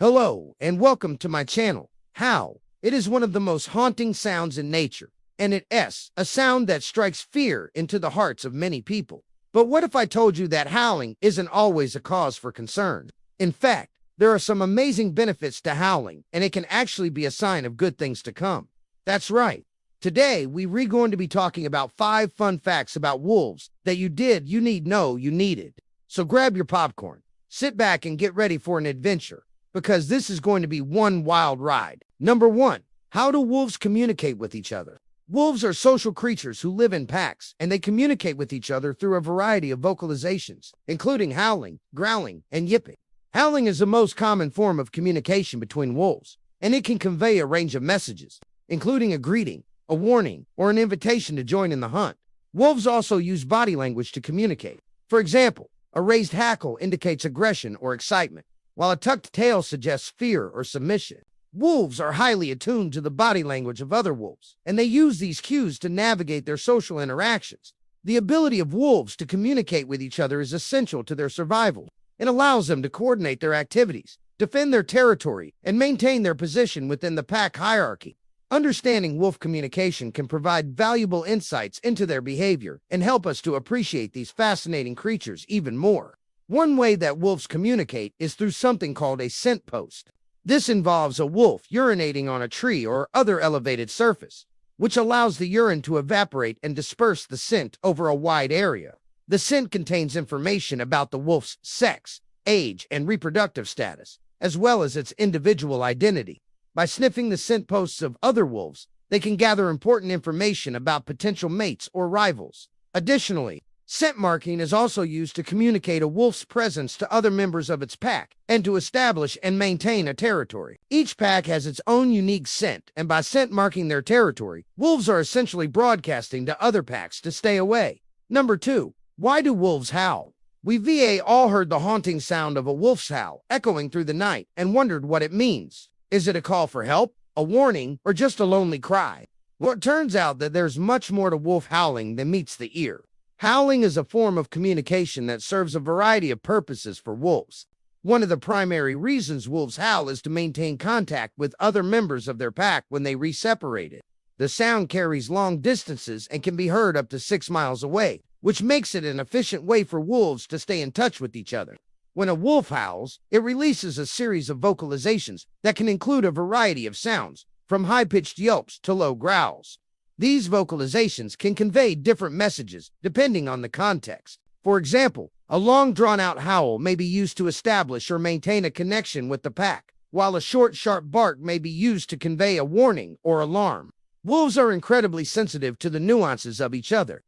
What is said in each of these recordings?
Hello, and welcome to my channel, Howl. It is one of the most haunting sounds in nature, and it is a sound that strikes fear into the hearts of many people. But what if I told you that howling isn't always a cause for concern? In fact, there are some amazing benefits to howling, and it can actually be a sign of good things to come. That's right. Today, we're going to be talking about 5 fun facts about wolves that you need know you needed. So grab your popcorn, sit back, and get ready for an adventure, because this is going to be one wild ride. Number 1. How do wolves communicate with each other? Wolves are social creatures who live in packs, and they communicate with each other through a variety of vocalizations, including howling, growling, and yipping. Howling is the most common form of communication between wolves, and it can convey a range of messages, including a greeting, a warning, or an invitation to join in the hunt. Wolves also use body language to communicate. For example, a raised hackle indicates aggression or excitement, while a tucked tail suggests fear or submission. Wolves are highly attuned to the body language of other wolves, and they use these cues to navigate their social interactions. The ability of wolves to communicate with each other is essential to their survival and allows them to coordinate their activities, defend their territory, and maintain their position within the pack hierarchy. Understanding wolf communication can provide valuable insights into their behavior and help us to appreciate these fascinating creatures even more. One way that wolves communicate is through something called a scent post. This involves a wolf urinating on a tree or other elevated surface, which allows the urine to evaporate and disperse the scent over a wide area. The scent contains information about the wolf's sex, age, and reproductive status, as well as its individual identity. By sniffing the scent posts of other wolves, they can gather important information about potential mates or rivals. Additionally, scent marking is also used to communicate a wolf's presence to other members of its pack and to establish and maintain a territory. Each pack has its own unique scent, and by scent marking their territory, wolves are essentially broadcasting to other packs to stay away. Number 2. Why do wolves howl? We've all heard the haunting sound of a wolf's howl echoing through the night and wondered what it means. Is it a call for help, a warning, or just a lonely cry? Well, it turns out that there's much more to wolf howling than meets the ear. Howling is a form of communication that serves a variety of purposes for wolves. One of the primary reasons wolves howl is to maintain contact with other members of their pack when they re-separated. The sound carries long distances and can be heard up to 6 miles away, which makes it an efficient way for wolves to stay in touch with each other. When a wolf howls, it releases a series of vocalizations that can include a variety of sounds, from high-pitched yelps to low growls. These vocalizations can convey different messages depending on the context. For example, a long drawn-out howl may be used to establish or maintain a connection with the pack, while a short, sharp bark may be used to convey a warning or alarm. Wolves are incredibly sensitive to the nuances of each other's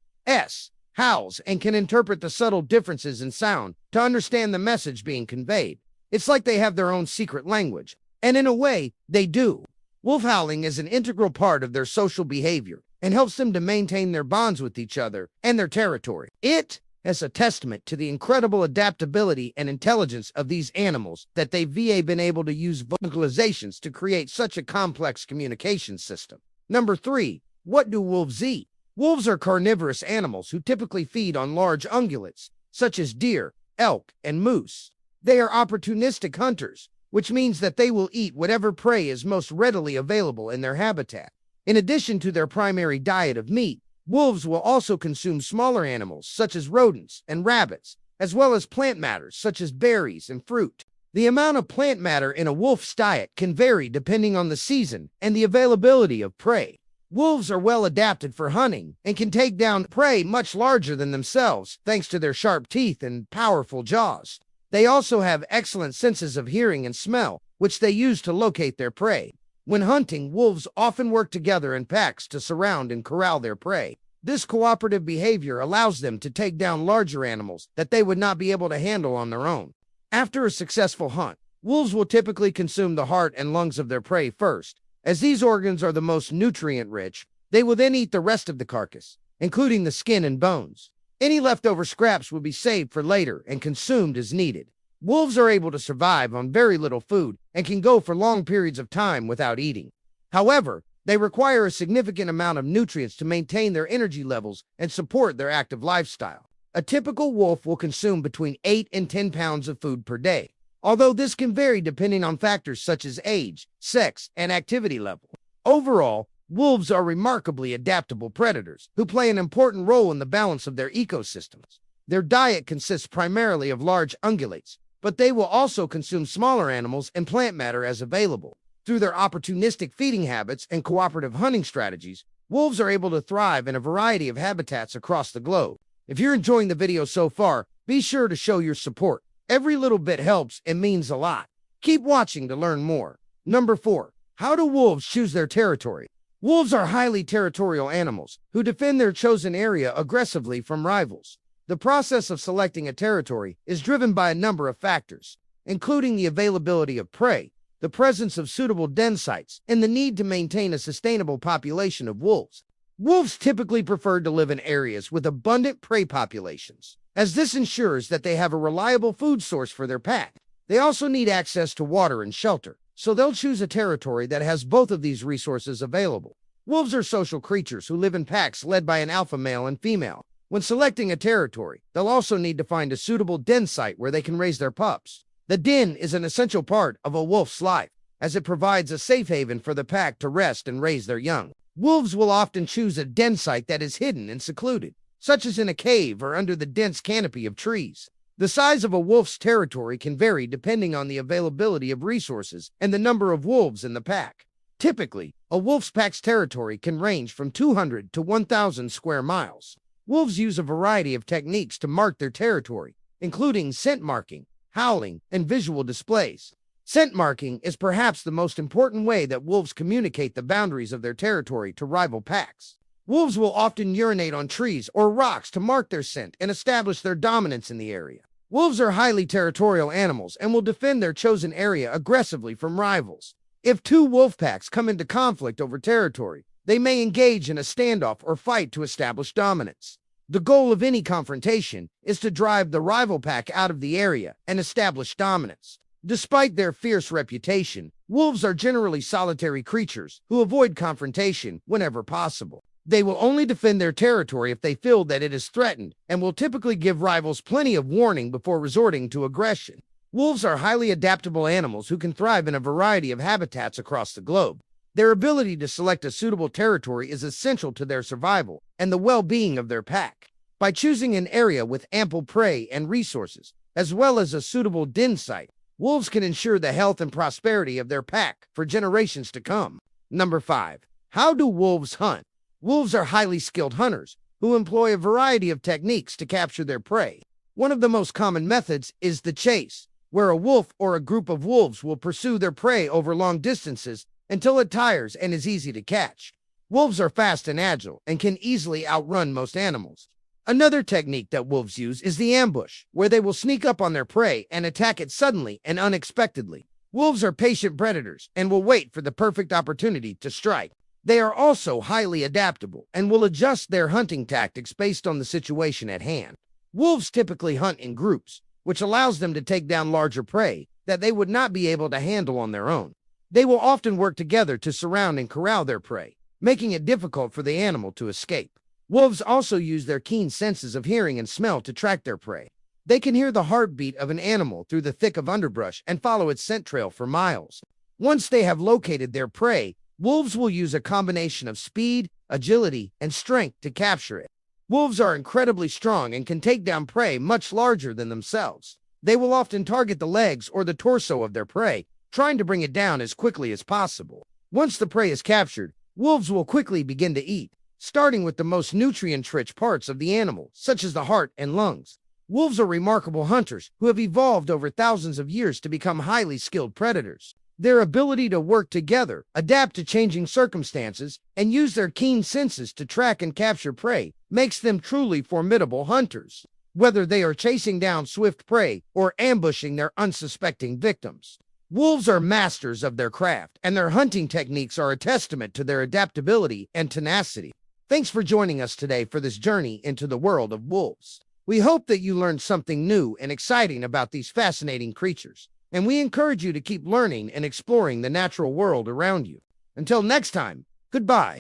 howls and can interpret the subtle differences in sound to understand the message being conveyed. It's like they have their own secret language, and in a way, they do. Wolf howling is an integral part of their social behavior and helps them to maintain their bonds with each other and their territory. It is a testament to the incredible adaptability and intelligence of these animals that they've been able to use vocalizations to create such a complex communication system. Number 3. What do wolves eat? Wolves are carnivorous animals who typically feed on large ungulates, such as deer, elk, and moose. They are opportunistic hunters, which means that they will eat whatever prey is most readily available in their habitat. In addition to their primary diet of meat, wolves will also consume smaller animals such as rodents and rabbits, as well as plant matters such as berries and fruit. The amount of plant matter in a wolf's diet can vary depending on the season and the availability of prey. Wolves are well adapted for hunting and can take down prey much larger than themselves thanks to their sharp teeth and powerful jaws. They also have excellent senses of hearing and smell, which they use to locate their prey. When hunting, wolves often work together in packs to surround and corral their prey. This cooperative behavior allows them to take down larger animals that they would not be able to handle on their own. After a successful hunt, wolves will typically consume the heart and lungs of their prey first. As these organs are the most nutrient-rich, they will then eat the rest of the carcass, including the skin and bones. Any leftover scraps will be saved for later and consumed as needed. Wolves are able to survive on very little food and can go for long periods of time without eating. However, they require a significant amount of nutrients to maintain their energy levels and support their active lifestyle. A typical wolf will consume between 8 and 10 pounds of food per day, although this can vary depending on factors such as age, sex, and activity level. Overall, wolves are remarkably adaptable predators who play an important role in the balance of their ecosystems. Their diet consists primarily of large ungulates, but they will also consume smaller animals and plant matter as available. Through their opportunistic feeding habits and cooperative hunting strategies, wolves are able to thrive in a variety of habitats across the globe. If you're enjoying the video so far, be sure to show your support. Every little bit helps and means a lot. Keep watching to learn more. Number 4. How do wolves choose their territory? Wolves are highly territorial animals who defend their chosen area aggressively from rivals. The process of selecting a territory is driven by a number of factors, including the availability of prey, the presence of suitable den sites, and the need to maintain a sustainable population of wolves. Wolves typically prefer to live in areas with abundant prey populations, as this ensures that they have a reliable food source for their pack. They also need access to water and shelter, so they'll choose a territory that has both of these resources available. Wolves are social creatures who live in packs led by an alpha male and female. When selecting a territory, they'll also need to find a suitable den site where they can raise their pups. The den is an essential part of a wolf's life, as it provides a safe haven for the pack to rest and raise their young. Wolves will often choose a den site that is hidden and secluded, such as in a cave or under the dense canopy of trees. The size of a wolf's territory can vary depending on the availability of resources and the number of wolves in the pack. Typically, a wolf's pack's territory can range from 200 to 1,000 square miles. Wolves use a variety of techniques to mark their territory, including scent marking, howling, and visual displays. Scent marking is perhaps the most important way that wolves communicate the boundaries of their territory to rival packs. Wolves will often urinate on trees or rocks to mark their scent and establish their dominance in the area. Wolves are highly territorial animals and will defend their chosen area aggressively from rivals. If two wolf packs come into conflict over territory, they may engage in a standoff or fight to establish dominance. The goal of any confrontation is to drive the rival pack out of the area and establish dominance. Despite their fierce reputation, wolves are generally solitary creatures who avoid confrontation whenever possible. They will only defend their territory if they feel that it is threatened and will typically give rivals plenty of warning before resorting to aggression. Wolves are highly adaptable animals who can thrive in a variety of habitats across the globe. Their ability to select a suitable territory is essential to their survival and the well-being of their pack. By choosing an area with ample prey and resources, as well as a suitable den site, wolves can ensure the health and prosperity of their pack for generations to come. Number 5. How do wolves hunt? Wolves are highly skilled hunters who employ a variety of techniques to capture their prey. One of the most common methods is the chase, where a wolf or a group of wolves will pursue their prey over long distances until it tires and is easy to catch. Wolves are fast and agile and can easily outrun most animals. Another technique that wolves use is the ambush, where they will sneak up on their prey and attack it suddenly and unexpectedly. Wolves are patient predators and will wait for the perfect opportunity to strike. They are also highly adaptable and will adjust their hunting tactics based on the situation at hand. Wolves typically hunt in groups, which allows them to take down larger prey that they would not be able to handle on their own. They will often work together to surround and corral their prey, making it difficult for the animal to escape. Wolves also use their keen senses of hearing and smell to track their prey. They can hear the heartbeat of an animal through the thick of underbrush and follow its scent trail for miles. Once they have located their prey, wolves will use a combination of speed, agility, and strength to capture it. Wolves are incredibly strong and can take down prey much larger than themselves. They will often target the legs or the torso of their prey, trying to bring it down as quickly as possible. Once the prey is captured, wolves will quickly begin to eat, starting with the most nutrient-rich parts of the animal, such as the heart and lungs. Wolves are remarkable hunters who have evolved over thousands of years to become highly skilled predators. Their ability to work together, adapt to changing circumstances, and use their keen senses to track and capture prey makes them truly formidable hunters, whether they are chasing down swift prey or ambushing their unsuspecting victims. Wolves are masters of their craft, and their hunting techniques are a testament to their adaptability and tenacity. Thanks for joining us today for this journey into the world of wolves. We hope that you learned something new and exciting about these fascinating creatures, and we encourage you to keep learning and exploring the natural world around you. Until next time, goodbye.